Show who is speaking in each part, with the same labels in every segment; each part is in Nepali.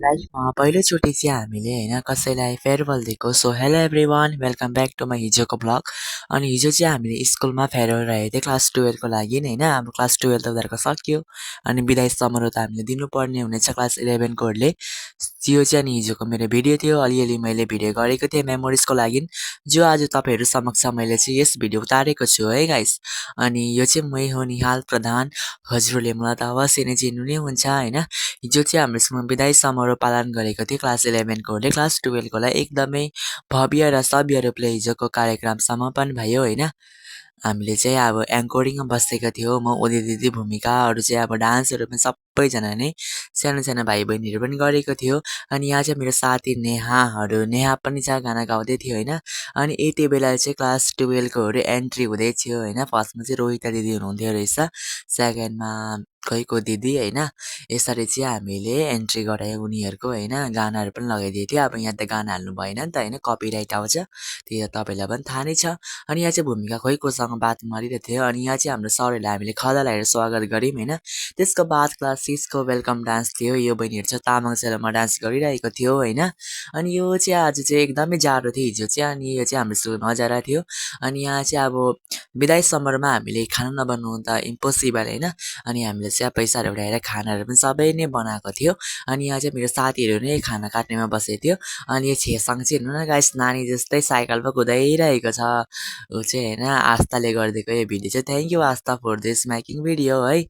Speaker 1: लाइफमा पहिलोचोटि चाहिँ हामीले होइन कसैलाई फेयरवेल दिएको। So hello everyone, welcome back to my हिजोको ब्लग। अनि हिजो चाहिँ हामीले स्कुलमा फेयरवेल राखेको थियो क्लास 12को लागि होइन। अब क्लास 12 त उनीहरूको सक्यो अनि विदाई समारोह त हामीले दिनुपर्ने हुनेछ क्लास 11कोहरूले। त्यो चाहिँ अनि हिजोको मेरो भिडियो थियो। अलिअलि मैले भिडियो गरेको थिएँ मेमोरिजको लागि, जो आज तपाईँहरू समक्ष मैले चाहिँ यस भिडियो उतारेको छु है गाइस। अनि यो चाहिँ मै हो निहाल प्रधान। हजुरहरूले मलाई त अवश्य नै चिन्नु नै हुन्छ होइन। हिजो चाहिँ हाम्रो स्कुलमा विदाई समारोह पालन गरेको थियो क्लास 11कोहरूले। क्लास 12कोलाई एकदमै भव्य र सभ्य रूपले हिजोको कार्यक्रम समापन भयो होइन। हामीले चाहिँ अब एङ्करिङमा बसेको थियो, म उदय दिदी भूमिका, अरू चाहिँ अब डान्सहरू पनि सबैजना नै सानो सानो भाइ बहिनीहरू पनि गरेको थियो। अनि यहाँ चाहिँ मेरो साथी नेहा पनि चाहिँ गाना गाउँदै थियो होइन। अनि यति बेला चाहिँ क्लास 12कोहरू एन्ट्री हुँदै थियो होइन। फर्स्टमा चाहिँ रोहिता दिदी हुनुहुन्थ्यो रहेछ, सेकेन्डमा खैको दिदी होइन। यसरी चाहिँ हामीले एन्ट्री गरायौँ उनीहरूको होइन। गानाहरू पनि लगाइदिएको थियो। अब यहाँ त गाना हाल्नु भएन नि त होइन, कपिराइट आउँछ, त्यो त तपाईँलाई पनि थाहा नै छ। अनि यहाँ चाहिँ भूमिका खैकोसँग बात मारिरहेको थियो। अनि यहाँ चाहिँ हाम्रो सरहरूले हामीले खदा लगाएर स्वागत गऱ्यौँ होइन। त्यसको बाद क्लास 6को वेलकम डान्स थियो। यो बहिनीहरू चाहिँ तामाङ सेलोमा डान्स गरिरहेको थियो होइन। अनि यो चाहिँ आज चाहिँ एकदमै जाडो थियो हिजो चाहिँ। अनि यो चाहिँ हाम्रो स्कुल नजारा थियो। अनि यहाँ चाहिँ अब विदाई समरमा हामीले खाना नबनाउनु त इम्पोसिबल होइन। अनि हामीले चाहिँ पैसाहरू उठाएर खानाहरू पनि सबै नै बनाएको थियो। अनि यहाँ चाहिँ मेरो साथीहरू नै खाना काट्नेमा बसेको थियो। अनि यो छेसाङ चाहिँ हेर्नु न गाइस, नानी जस्तै साइकल पो कुदाइरहेको छ ऊ चाहिँ होइन। आस्थाले गरिदिएको यो भिडियो चाहिँ। Thank you Aastha for this making video है।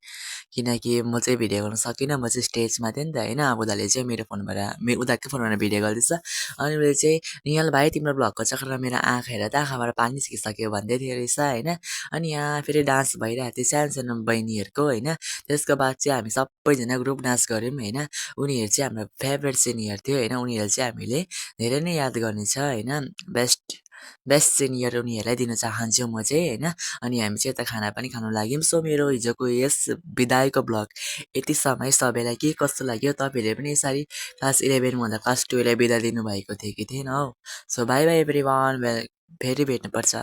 Speaker 1: किनकि म चाहिँ भिडियो गर्न सकिनँ, म चाहिँ स्टेजमा थिएँ नि त होइन। अब उनीहरूले चाहिँ मेरो फोनबाट उनीहरूकै फोनबाट भिडियो गर्दैछ। अनि उसले चाहिँ निहाल भाइ तिम्रो भ्लगको चक्करमा मेरो आँखा हेर त, आँखाबाट पानी निस्किसक्यो भन्दै थियो रहेछ होइन। अनि यहाँ फेरि डान्स भइरहेको थियो सानो सानो बहिनीहरूको होइन। त्यसको बाद चाहिँ हामी सबैजना ग्रुप डान्स गऱ्यौँ होइन। उनीहरू चाहिँ हाम्रो फेभरेट सिनियर थियो होइन। उनीहरू चाहिँ हामीले धेरै नै याद गर्नेछ होइन। बेस्ट बेस्ट सिनियर उनीहरूलाई दिन चाहन्छु म चाहिँ होइन। अनि हामी चाहिँ यता खाना पनि खानु लाग्यौँ। सो मेरो हिजोको यस विदाईको ब्लग यति समय सबैलाई के कस्तो लाग्यो, तपाईँहरूले पनि यसरी क्लास 11 भन्दा क्लास 12लाई बिदा दिनुभएको थियो कि थिएन हौ। So by by every one, फेरि भेट्नुपर्छ।